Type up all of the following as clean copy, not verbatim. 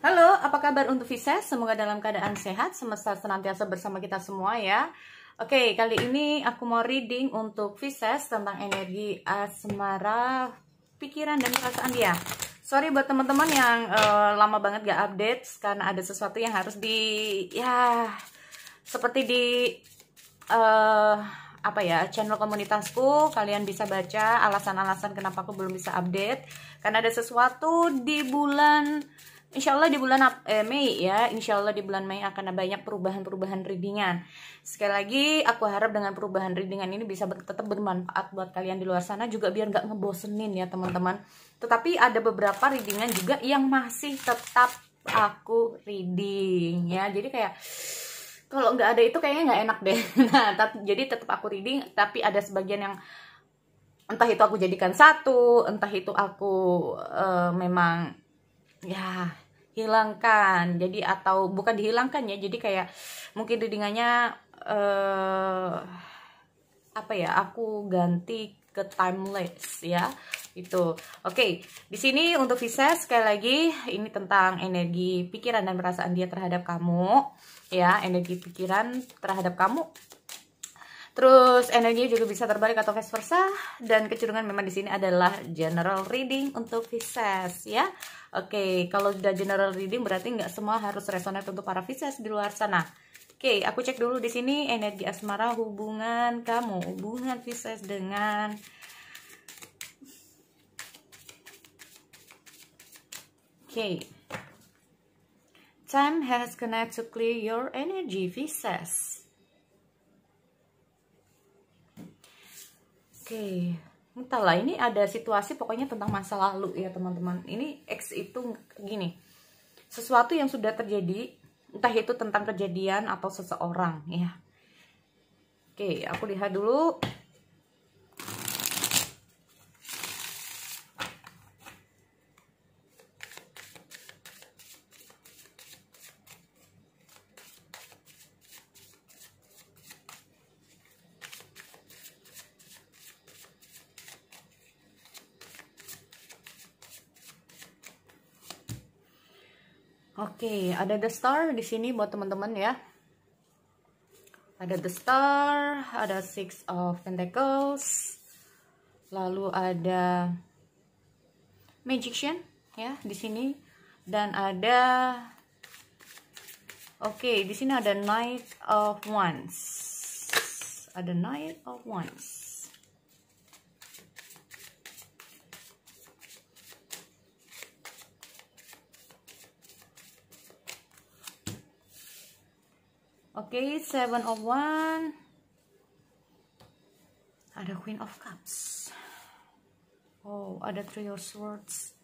Halo, apa kabar untuk Pisces? Semoga dalam keadaan sehat, semesta senantiasa bersama kita semua ya. Oke, kali ini aku mau reading untuk Pisces tentang energi asmara, pikiran dan perasaan dia. Sorry buat teman-teman yang lama banget gak update karena ada sesuatu yang harus seperti di channel komunitasku. Kalian bisa baca alasan-alasan kenapa aku belum bisa update, karena ada sesuatu di bulan, insya Allah di bulan Mei ya, insya Allah di bulan Mei akan ada banyak perubahan-perubahan readingan. Sekali lagi aku harap dengan perubahan readingan ini bisa tetap bermanfaat buat kalian di luar sana juga, biar nggak ngebosenin ya teman-teman. Tetapi ada beberapa readingan juga yang masih tetap aku reading ya, jadi kayak kalau nggak ada itu kayaknya nggak enak deh. Nah, jadi tetap aku reading, tapi ada sebagian yang entah itu aku jadikan satu, entah itu aku memang ya hilangkan. Jadi atau bukan dihilangkan ya, jadi kayak mungkin readingannya aku ganti ke timeless ya. Itu. Oke, di sini untuk Pisces sekali lagi ini tentang energi pikiran dan perasaan dia terhadap kamu. Ya, energi pikiran terhadap kamu. Terus energinya juga bisa terbalik atau vice versa, dan kecenderungan memang di sini adalah general reading untuk Pisces ya. Oke, kalau sudah general reading berarti nggak semua harus resonate untuk para Pisces di luar sana. Oke, aku cek dulu di sini energi asmara hubungan kamu, hubungan Pisces dengan time has connect to clear your energy, Pisces. Entahlah, ini ada situasi pokoknya tentang masa lalu ya teman-teman. Ini X itu gini, sesuatu yang sudah terjadi, entah itu tentang kejadian atau seseorang ya. Aku lihat dulu. Ada the star di sini buat teman-teman ya. Ada the star, ada six of pentacles, lalu ada magician ya di sini, dan ada di sini ada knight of wands. Ada knight of wands. Seven of Wands. Ada Queen of Cups. Ada Three of Swords.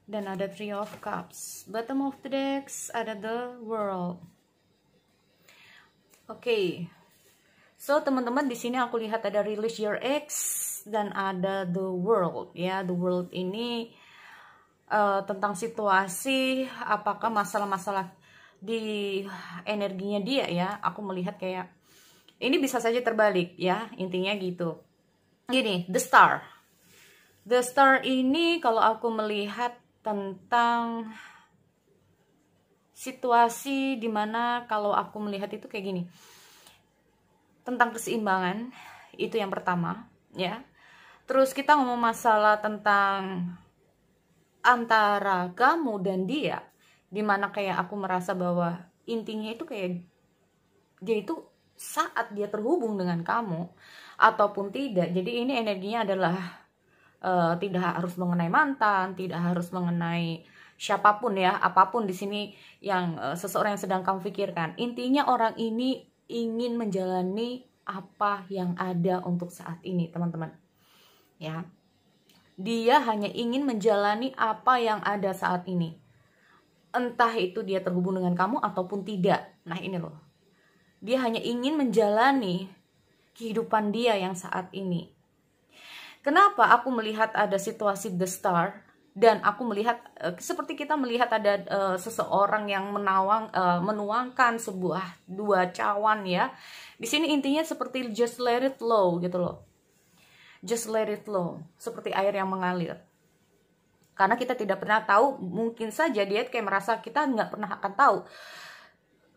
Dan ada Three of Cups. Bottom of the decks ada the World. So teman-teman, di sini aku lihat ada release your ex dan ada the World ya. The World ini tentang situasi, apakah masalah-masalah di energinya dia ya. Aku melihat kayak ini bisa saja terbalik ya, intinya gitu. Gini, the star. The star ini kalau aku melihat tentang situasi dimana, kalau aku melihat itu kayak gini, tentang keseimbangan, itu yang pertama ya. Terus kita ngomong masalah tentang antara kamu dan dia, dimana kayak aku merasa bahwa intinya itu kayak dia itu saat dia terhubung dengan kamu ataupun tidak. Jadi ini energinya adalah tidak harus mengenai mantan, tidak harus mengenai siapapun ya, apapun di sini yang seseorang yang sedang kamu pikirkan. Intinya orang ini ingin menjalani apa yang ada untuk saat ini, teman-teman. Ya. Dia hanya ingin menjalani apa yang ada saat ini. Entah itu dia terhubung dengan kamu ataupun tidak. Nah ini loh, dia hanya ingin menjalani kehidupan dia yang saat ini. Kenapa aku melihat ada situasi the star, dan aku melihat seperti kita melihat ada seseorang yang menuangkan dua cawan ya. Di sini intinya seperti just let it flow gitu loh. Just let it flow, seperti air yang mengalir. Karena kita tidak pernah tahu, mungkin saja dia kayak merasa kita nggak pernah akan tahu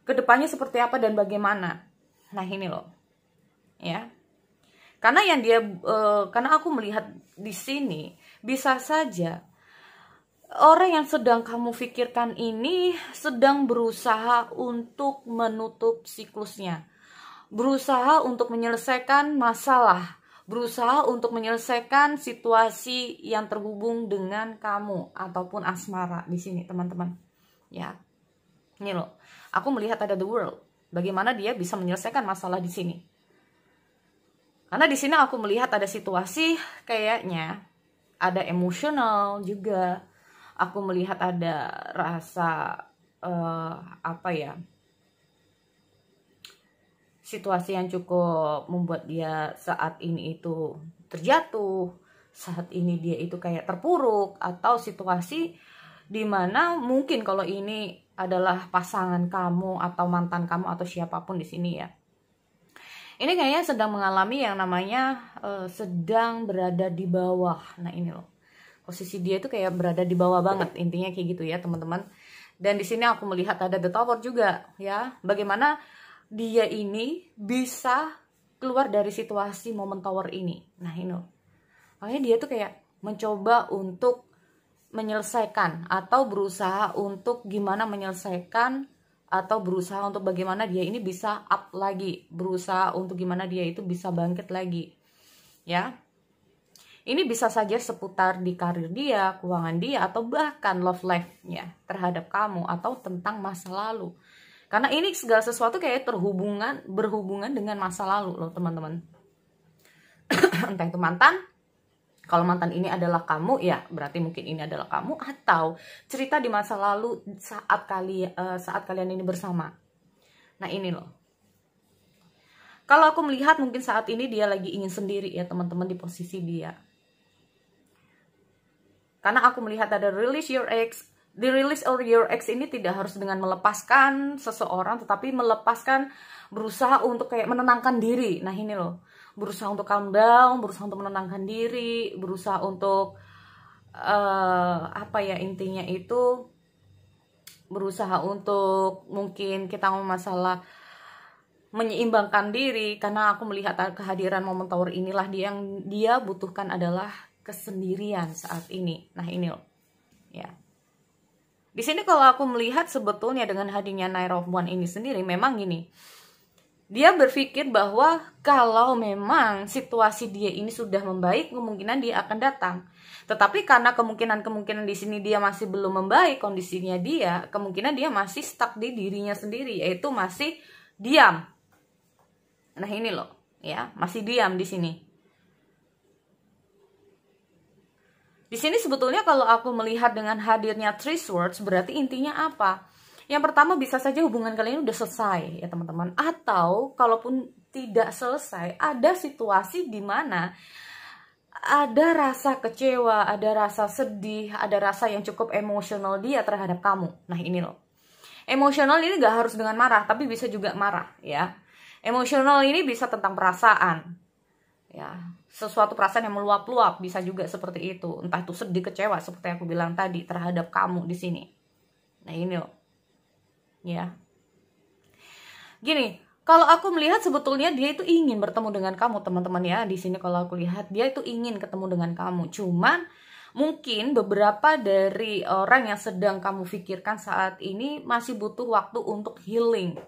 kedepannya seperti apa dan bagaimana. Nah ini loh, ya. Karena karena aku melihat di sini bisa saja orang yang sedang kamu pikirkan ini sedang berusaha untuk menutup siklusnya, berusaha untuk menyelesaikan masalah, berusaha untuk menyelesaikan situasi yang terhubung dengan kamu ataupun asmara di sini, teman-teman. Ya, ini loh, aku melihat ada the world. Bagaimana dia bisa menyelesaikan masalah di sini? Karena di sini aku melihat ada situasi kayaknya ada emosional juga. Aku melihat ada rasa apa ya? Situasi yang cukup membuat dia saat ini itu terjatuh, saat ini dia itu kayak terpuruk, atau situasi dimana mungkin kalau ini adalah pasangan kamu atau mantan kamu atau siapapun di sini ya. Ini kayaknya sedang mengalami yang namanya sedang berada di bawah. Nah ini loh, posisi dia itu kayak berada di bawah banget, intinya kayak gitu ya teman-teman. Dan di sini aku melihat ada the tower juga ya. Bagaimana dia ini bisa keluar dari situasi momen tower ini. Nah ini loh, makanya dia tuh kayak mencoba untuk menyelesaikan atau berusaha untuk gimana menyelesaikan, atau berusaha untuk bagaimana dia ini bisa up lagi, berusaha untuk gimana dia itu bisa bangkit lagi ya. Ini bisa saja seputar di karir dia, keuangan dia, atau bahkan love life-nya terhadap kamu, atau tentang masa lalu. Karena ini segala sesuatu kayak berhubungan dengan masa lalu loh teman-teman. Entah itu mantan, kalau mantan ini adalah kamu, ya berarti mungkin ini adalah kamu, atau cerita di masa lalu saat kalian ini bersama. Nah ini loh, kalau aku melihat mungkin saat ini dia lagi ingin sendiri ya teman-teman, di posisi dia. Karena aku melihat ada release your ex. The release or your ex ini tidak harus dengan melepaskan seseorang, tetapi melepaskan, berusaha untuk kayak menenangkan diri. Nah ini loh, berusaha untuk calm down, berusaha untuk menenangkan diri, berusaha untuk apa ya, intinya itu berusaha untuk, mungkin kita ngomong masalah menyeimbangkan diri. Karena aku melihat kehadiran momen tower inilah yang dia butuhkan adalah kesendirian saat ini. Nah ini loh ya. Di sini kalau aku melihat sebetulnya dengan hadirnya Nine of Wands ini sendiri, memang gini, dia berpikir bahwa kalau memang situasi dia ini sudah membaik, kemungkinan dia akan datang. Tetapi karena kemungkinan di sini dia masih belum membaik kondisinya dia, kemungkinan dia masih stuck di dirinya sendiri, yaitu masih diam. Nah ini loh ya, masih diam di sini. Di sini sebetulnya kalau aku melihat dengan hadirnya Three Swords, berarti intinya apa? Yang pertama, bisa saja hubungan kalian udah selesai ya teman-teman. Atau kalaupun tidak selesai, ada situasi di mana ada rasa kecewa, ada rasa sedih, ada rasa yang cukup emosional dia terhadap kamu. Nah ini loh, emosional ini gak harus dengan marah, tapi bisa juga marah ya. Emosional ini bisa tentang perasaan ya, sesuatu perasaan yang meluap-luap, bisa juga seperti itu. Entah itu sedih, kecewa seperti yang aku bilang tadi terhadap kamu di sini. Nah ini loh ya. Gini, kalau aku melihat sebetulnya dia itu ingin bertemu dengan kamu teman-teman ya. Di sini kalau aku lihat dia itu ingin ketemu dengan kamu. Cuman mungkin beberapa dari orang yang sedang kamu pikirkan saat ini masih butuh waktu untuk healing.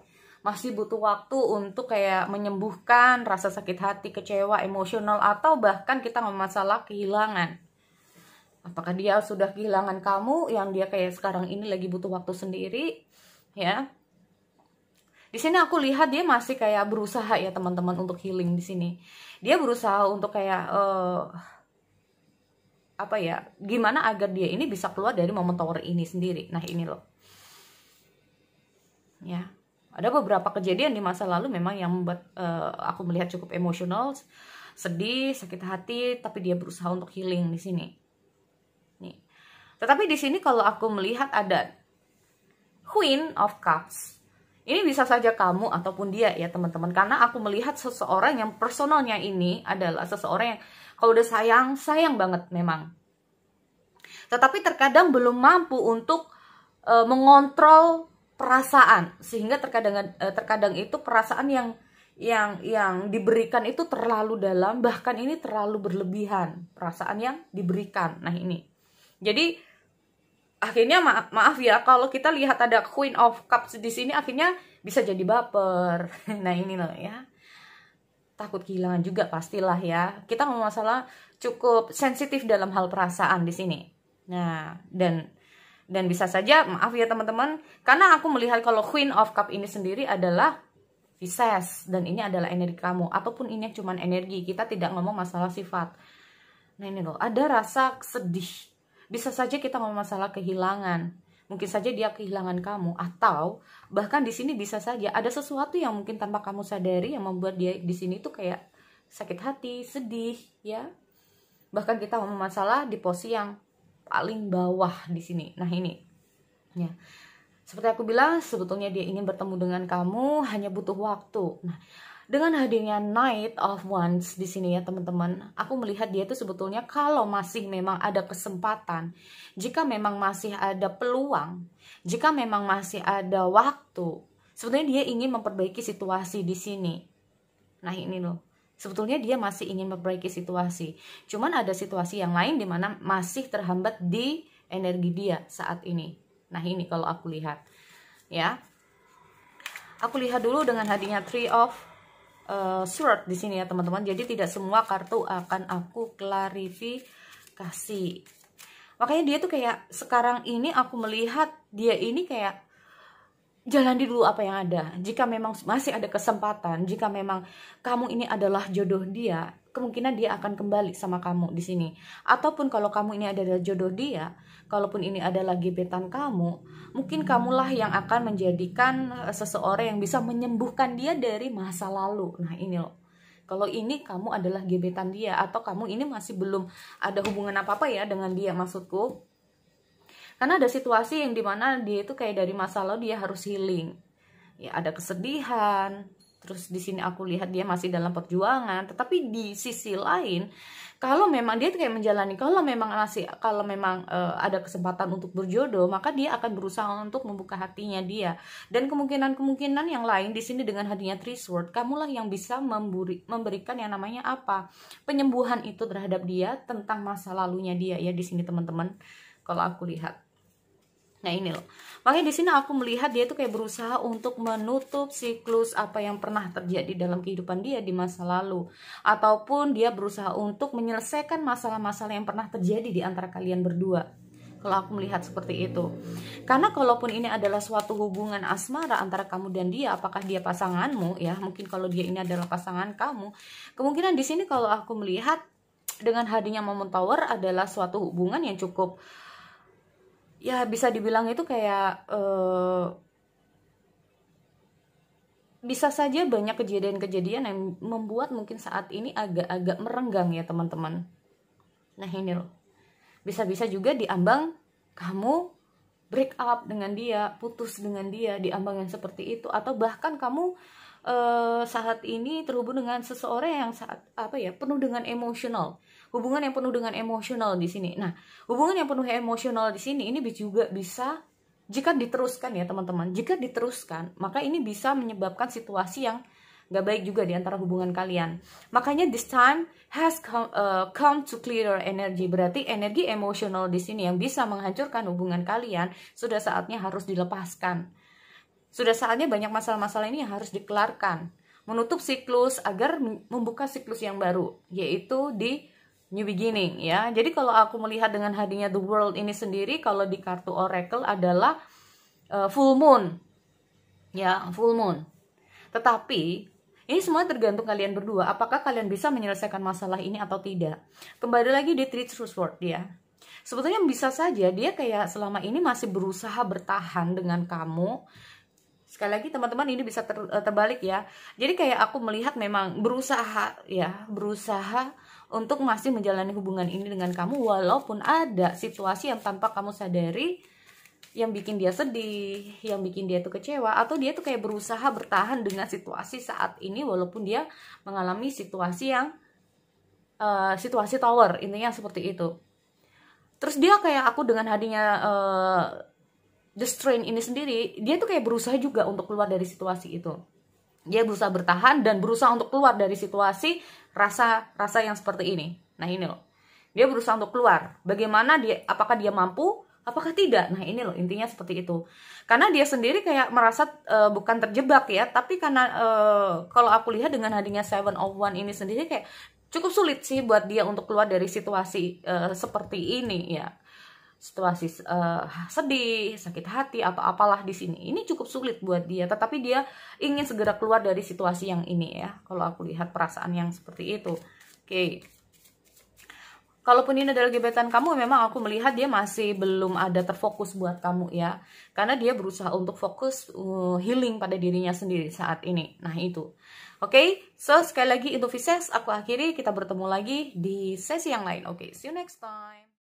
Masih butuh waktu untuk kayak menyembuhkan rasa sakit hati, kecewa, emosional, atau bahkan kita ngomong masalah kehilangan. Apakah dia sudah kehilangan kamu yang dia kayak sekarang ini lagi butuh waktu sendiri ya. Di sini aku lihat dia masih kayak berusaha ya teman-teman untuk healing di sini. Dia berusaha untuk kayak apa ya, gimana agar dia ini bisa keluar dari momen tower ini sendiri. Nah ini loh ya. Ada beberapa kejadian di masa lalu memang yang membuat aku melihat cukup emosional, sedih, sakit hati, tapi dia berusaha untuk healing di sini. Nih. Tetapi di sini kalau aku melihat ada Queen of Cups. Ini bisa saja kamu ataupun dia ya teman-teman. Karena aku melihat seseorang yang personalnya ini adalah seseorang yang kalau udah sayang, sayang banget memang. tetapi terkadang belum mampu untuk mengontrol perasaan, sehingga terkadang itu perasaan yang diberikan itu terlalu dalam, bahkan ini terlalu berlebihan perasaan yang diberikan. Nah ini, jadi akhirnya maaf ya, kalau kita lihat ada Queen of Cups di sini, akhirnya bisa jadi baper. Nah ini loh ya, takut kehilangan juga pastilah ya. Kita mau masalah cukup sensitif dalam hal perasaan di sini. Nah dan bisa saja, maaf ya teman-teman, karena aku melihat kalau Queen of Cup ini sendiri adalah Pisces, dan ini adalah energi kamu, ataupun ini cuma energi, kita tidak ngomong masalah sifat. Nah ini loh, ada rasa sedih. Bisa saja kita ngomong masalah kehilangan, mungkin saja dia kehilangan kamu, atau bahkan di sini bisa saja ada sesuatu yang mungkin tanpa kamu sadari yang membuat dia di sini tuh kayak sakit hati, sedih, ya. Bahkan kita ngomong masalah di posisi yang paling bawah di sini. Nah ini, ya, seperti aku bilang, sebetulnya dia ingin bertemu dengan kamu, hanya butuh waktu. Nah, dengan hadirnya Knight of Wands di sini ya teman-teman, aku melihat dia itu sebetulnya kalau masih memang ada kesempatan, jika memang masih ada peluang, jika memang masih ada waktu, sebetulnya dia ingin memperbaiki situasi di sini. Nah ini loh, sebetulnya dia masih ingin memperbaiki situasi. Cuman ada situasi yang lain di mana masih terhambat di energi dia saat ini. Nah ini kalau aku lihat, ya. Aku lihat dulu dengan hadirnya Three of Swords di sini ya teman-teman. Jadi tidak semua kartu akan aku klarifikasi. Makanya dia tuh kayak sekarang ini aku melihat dia ini kayak jalani dulu apa yang ada. Jika memang masih ada kesempatan, jika memang kamu ini adalah jodoh dia, kemungkinan dia akan kembali sama kamu di sini. Ataupun kalau kamu ini adalah jodoh dia, kalaupun ini adalah gebetan kamu, mungkin kamulah yang akan menjadikan seseorang yang bisa menyembuhkan dia dari masa lalu. Nah ini loh, kalau ini kamu adalah gebetan dia, atau kamu ini masih belum ada hubungan apa-apa ya dengan dia, maksudku. Karena ada situasi yang dimana dia itu kayak dari masa lalu dia harus healing. Ya ada kesedihan. Terus di sini aku lihat dia masih dalam perjuangan. Tetapi di sisi lain, kalau memang dia kayak menjalani, kalau memang ada kesempatan untuk berjodoh, maka dia akan berusaha untuk membuka hatinya dia. Dan kemungkinan yang lain di sini dengan hadirnya Three Swords, kamulah yang bisa memberikan yang namanya apa? Penyembuhan itu terhadap dia tentang masa lalunya dia ya di sini teman-teman. Kalau aku lihat. Nah ini loh, makanya di sini aku melihat dia tuh kayak berusaha untuk menutup siklus apa yang pernah terjadi dalam kehidupan dia di masa lalu, ataupun dia berusaha untuk menyelesaikan masalah-masalah yang pernah terjadi di antara kalian berdua. Kalau aku melihat seperti itu, karena kalaupun ini adalah suatu hubungan asmara antara kamu dan dia, apakah dia pasanganmu ya? Mungkin kalau dia ini adalah pasangan kamu, kemungkinan di sini kalau aku melihat dengan hadirnya Moon Tower adalah suatu hubungan yang cukup, ya bisa dibilang itu kayak bisa saja banyak kejadian-kejadian yang membuat mungkin saat ini agak-agak merenggang ya teman-teman. Nah ini loh, bisa-bisa juga diambang kamu break up dengan dia, putus dengan dia, diambang yang seperti itu, atau bahkan kamu saat ini terhubung dengan seseorang yang penuh dengan emosional. Hubungan yang penuh dengan emosional di sini. Nah, hubungan yang penuh emosional di sini ini juga bisa, jika diteruskan ya teman-teman, jika diteruskan, maka ini bisa menyebabkan situasi yang gak baik juga di antara hubungan kalian. Makanya this time has come to clear energy. Berarti energi emosional di sini yang bisa menghancurkan hubungan kalian sudah saatnya harus dilepaskan. Sudah saatnya banyak masalah-masalah ini yang harus dikelarkan. Menutup siklus agar membuka siklus yang baru, yaitu di new beginning ya. Jadi kalau aku melihat dengan hadirnya The World ini sendiri, kalau di kartu Oracle adalah full moon. Ya, full moon. Tetapi ini semua tergantung kalian berdua, apakah kalian bisa menyelesaikan masalah ini atau tidak. Kembali lagi di Three Swords ya. Sebetulnya bisa saja dia kayak selama ini masih berusaha bertahan dengan kamu. Sekali lagi teman-teman, ini bisa terbalik ya. Jadi kayak aku melihat memang berusaha untuk masih menjalani hubungan ini dengan kamu, walaupun ada situasi yang tanpa kamu sadari yang bikin dia sedih, yang bikin dia tuh kecewa, atau dia tuh kayak berusaha bertahan dengan situasi saat ini walaupun dia mengalami situasi yang situasi tower, intinya seperti itu. Terus dia kayak aku dengan hadirnya The Strain ini sendiri, dia tuh kayak berusaha juga untuk keluar dari situasi itu. Dia berusaha bertahan dan berusaha untuk keluar dari situasi rasa yang seperti ini. Nah ini loh, dia berusaha untuk keluar. Bagaimana dia, apakah dia mampu, apakah tidak? Nah ini loh, intinya seperti itu. Karena dia sendiri kayak merasa bukan terjebak ya, tapi karena kalau aku lihat dengan hadirnya Seven of Wands ini sendiri kayak cukup sulit sih buat dia untuk keluar dari situasi seperti ini ya. Situasi sedih, sakit hati, atau apalah di sini. Ini cukup sulit buat dia, tetapi dia ingin segera keluar dari situasi yang ini ya. Kalau aku lihat perasaan yang seperti itu. Oke. Kalaupun ini adalah gebetan kamu, memang aku melihat dia masih belum ada terfokus buat kamu ya. Karena dia berusaha untuk fokus healing pada dirinya sendiri saat ini. Nah itu. Oke, so sekali lagi itu Pisces, aku akhiri, kita bertemu lagi di sesi yang lain. Oke, see you next time.